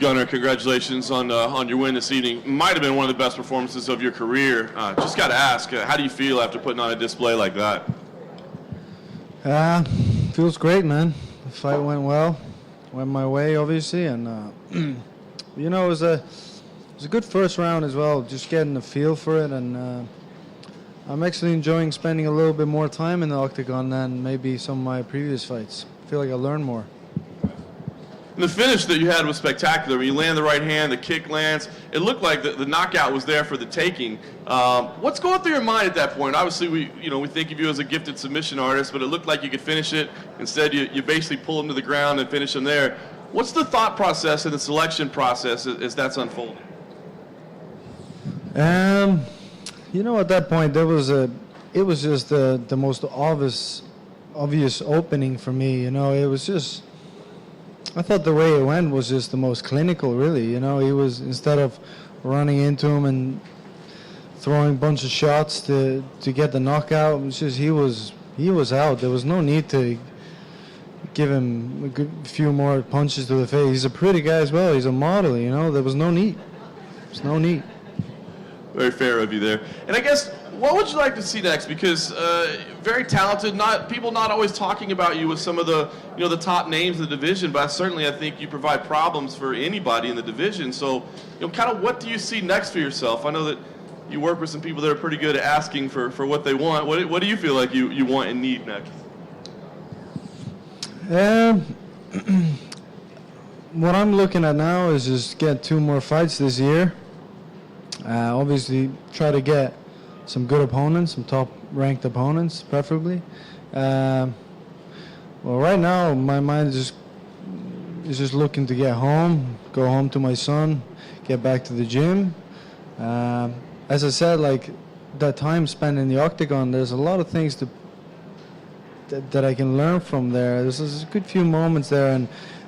Gunnar, congratulations on your win this evening. Might have been one of the best performances of your career. Just got to ask, how do you feel after putting on a display like that? Feels great, man. The fight went well, went my way, obviously, and you know, it was a good first round as well. Just getting a feel for it, and I'm actually enjoying spending a little bit more time in the octagon than maybe some of my previous fights. I feel like I learned more. And the finish that you had was spectacular. When you land the right hand, the kick lands. It looked like the knockout was there for the taking. What's going through your mind at that point? Obviously, we think of you as a gifted submission artist, but it looked like you could finish it. Instead, you basically pull him to the ground and finish him there. What's the thought process and the selection process as that's unfolding? You know, at that point, it was just the most obvious opening for me. You know, it was just. I thought the way it went was just the most clinical, really. You know, he was, instead of running into him and throwing a bunch of shots to get the knockout, it was just he was out. There was no need to give him a few more punches to the face. He's a pretty guy as well. He's a model, you know. There was no need. There's no need. Very fair of you there. And I guess, what would you like to see next? Because very talented, people not always talking about you with some of the the top names of the division, but certainly I think you provide problems for anybody in the division. So, kind of what do you see next for yourself? I know that you work with some people that are pretty good at asking for what they want. What do you feel like you want and need next? What I'm looking at now is just get 2 more fights this year. Obviously, try to get some good opponents, some top-ranked opponents, preferably. Well, right now, my mind is just looking to get home, go home to my son, get back to the gym. As I said, like, that time spent in the octagon, there's a lot of things that I can learn from there. There's a good few moments there,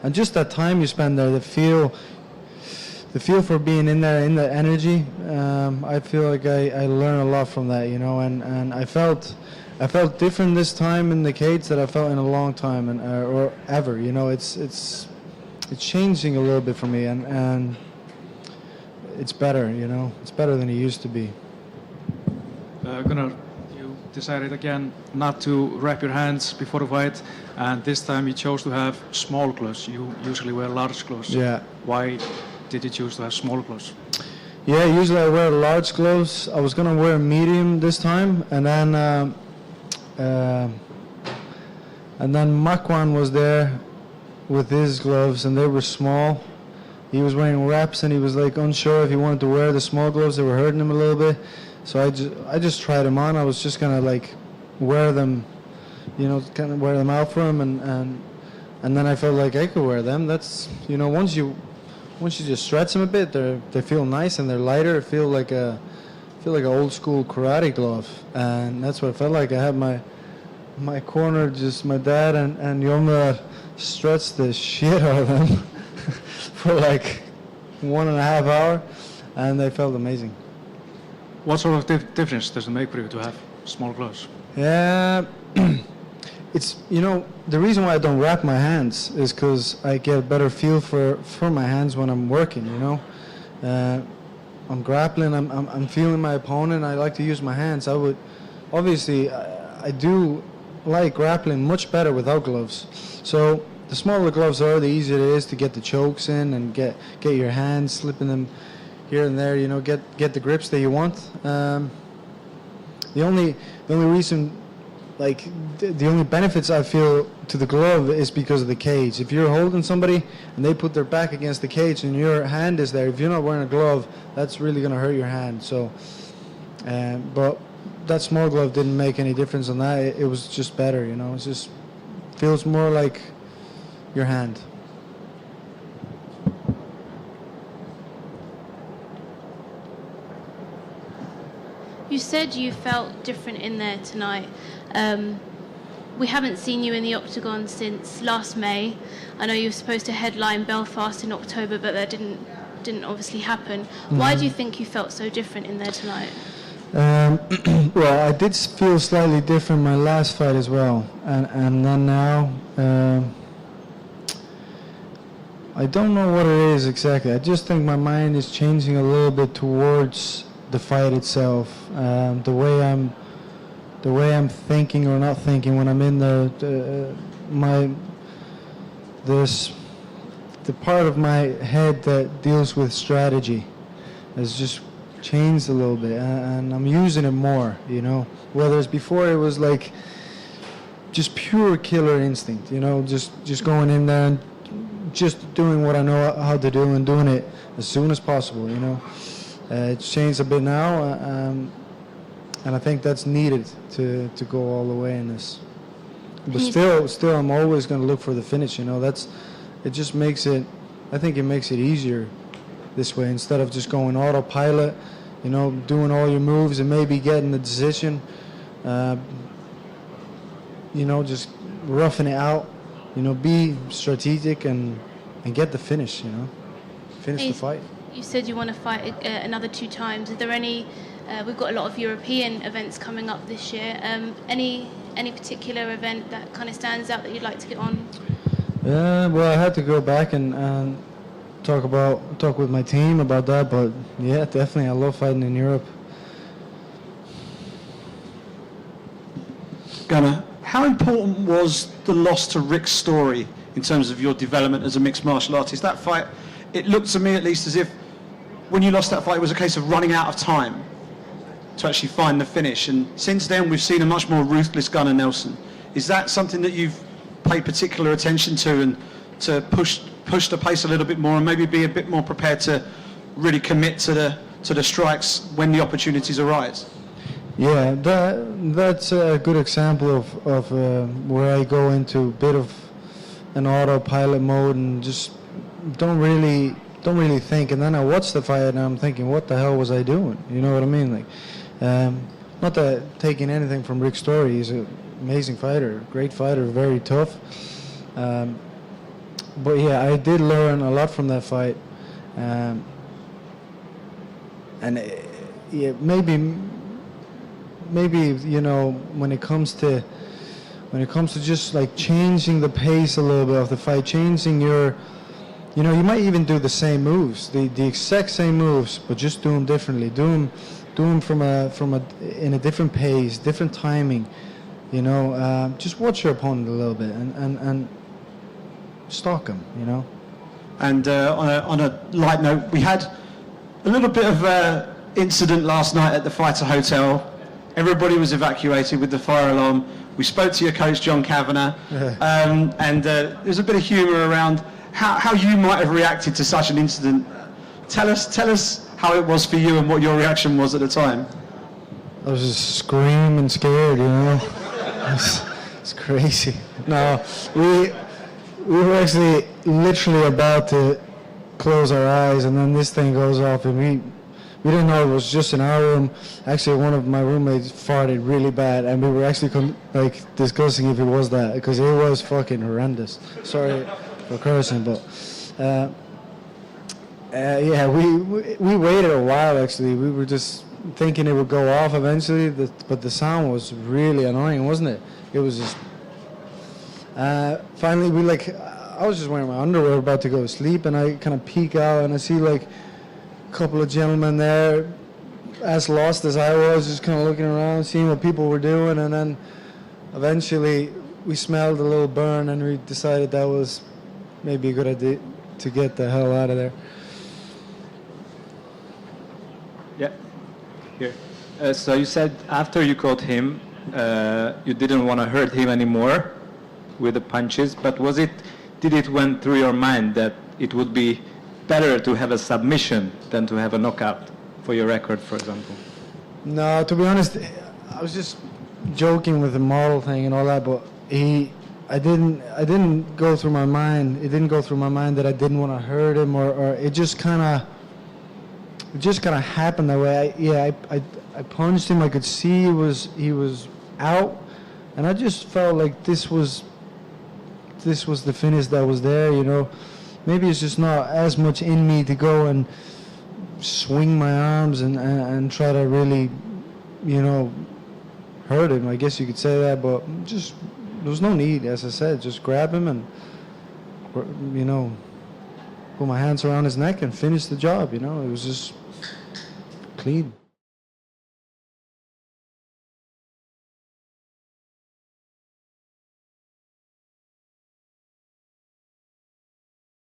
and just that time you spend there, the feel for being in there, in the energy, I feel like I learn a lot from that, you know, and I felt different this time in the cage that I felt in a long time or ever, you know. It's changing a little bit for me, and it's better, you know. It's better than it used to be. Gunnar, you decided again not to wrap your hands before the fight, and this time you chose to have small gloves. You usually wear large gloves. Yeah. Why did you choose to have small gloves? Yeah, usually I wear large gloves. I was gonna wear medium this time, and then Makwan was there with his gloves, and they were small. He was wearing wraps, and he was like unsure if he wanted to wear the small gloves. They were hurting him a little bit, so I just tried them on. I was just gonna like wear them, you know, kind of wear them out for him, and then I felt like I could wear them. That's, you know, once you just stretch them a bit, they feel nice and they're lighter. It feel like an old school karate glove, and that's what I felt like. I had my corner, just my dad and Yoma stretched the shit out of them for like 1.5 hours, and they felt amazing. What sort of difference does it make for you to have small gloves? Yeah. It's, you know, the reason why I don't wrap my hands is because I get a better feel for my hands when I'm working, you know. I'm grappling, I'm feeling my opponent, I like to use my hands. I do like grappling much better without gloves. So the smaller gloves are, the easier it is to get the chokes in and get your hands, slipping them here and there, you know, get the grips that you want. The only reason, like, the only benefits I feel to the glove is because of the cage. If you're holding somebody and they put their back against the cage and your hand is there, if you're not wearing a glove, that's really going to hurt your hand. So, but that small glove didn't make any difference on that. It was just better, you know. It just feels more like your hand. You said you felt different in there tonight. We haven't seen you in the octagon since last May. I know you were supposed to headline Belfast in October, but that didn't obviously happen. Why do you think you felt so different in there tonight? Well, I did feel slightly different my last fight as well, and then now I don't know what it is exactly. I just think my mind is changing a little bit towards the fight itself. The way I'm thinking or not thinking when I'm in there. The part of my head that deals with strategy has just changed a little bit, and I'm using it more. You know, whereas before it was like just pure killer instinct. You know, just going in there and just doing what I know how to do and doing it as soon as possible, you know. It's changed a bit now, and I think that's needed to go all the way in this. But still, I'm always going to look for the finish, you know. It just makes it, I think it makes it easier this way instead of just going autopilot, you know, doing all your moves and maybe getting the decision, you know, just roughing it out. You know, be strategic and get the finish, you know, finish the fight. You said you want to fight another 2 times. Is there any, we've got a lot of European events coming up this year, any particular event that kind of stands out that you'd like to get on? Well, I had to go back and talk with my team about that, but yeah, definitely, I love fighting in Europe. Gunnar, how important was the loss to Rick Story in terms of your development as a mixed martial artist? That fight, it looked to me at least as if when you lost that fight, it was a case of running out of time to actually find the finish. And since then, we've seen a much more ruthless Gunnar Nelson. Is that something that you've paid particular attention to and to push the pace a little bit more and maybe be a bit more prepared to really commit to the strikes when the opportunities arise? Yeah, that's a good example of where I go into a bit of an autopilot mode and just don't really think, and then I watch the fight and I'm thinking, what the hell was I doing? You know what I mean? Like, not that taking anything from Rick Story. He's an amazing fighter, great fighter, very tough. But yeah, I did learn a lot from that fight, and yeah, maybe you know, when it comes to just like changing the pace a little bit of the fight, changing your, you know, you might even do the same moves, the exact same moves, but just do them differently. Do them from in a different pace, different timing. You know, just watch your opponent a little bit and stalk him. You know. And on a light note, we had a little bit of incident last night at the Fighter Hotel. Everybody was evacuated with the fire alarm. We spoke to your coach, John Kavanagh, and there's a bit of humour around how you might have reacted to such an incident. Tell us how it was for you and what your reaction was at the time. I was just screaming, scared, you know. It's crazy. No, we were actually literally about to close our eyes, and then this thing goes off, and we didn't know it was just in our room. Actually, one of my roommates farted really bad, and we were actually discussing if it was that, because it was fucking horrendous. Sorry for cursing, but yeah, we waited a while. Actually, we were just thinking it would go off eventually, but the sound was really annoying, wasn't it? It was just. Finally, I was just wearing my underwear, about to go to sleep, and I kind of peek out and I see like a couple of gentlemen there, as lost as I was, just kind of looking around, seeing what people were doing, and then eventually we smelled a little burn, and we decided that was maybe a good idea to get the hell out of there. Yeah, here. So you said after you caught him, you didn't want to hurt him anymore with the punches, but did it went through your mind that it would be better to have a submission than to have a knockout for your record, for example? No, to be honest, I was just joking with the model thing and all that, but I didn't go through my mind. It didn't go through my mind that I didn't want to hurt him, or it just kind of happened that way. I punched him. I could see he was out, and I just felt like this was the finish that was there, you know. Maybe it's just not as much in me to go and swing my arms and try to really, you know, hurt him. I guess you could say that, but just there was no need. As I said, just grab him and, you know, put my hands around his neck and finish the job. You know, it was just clean.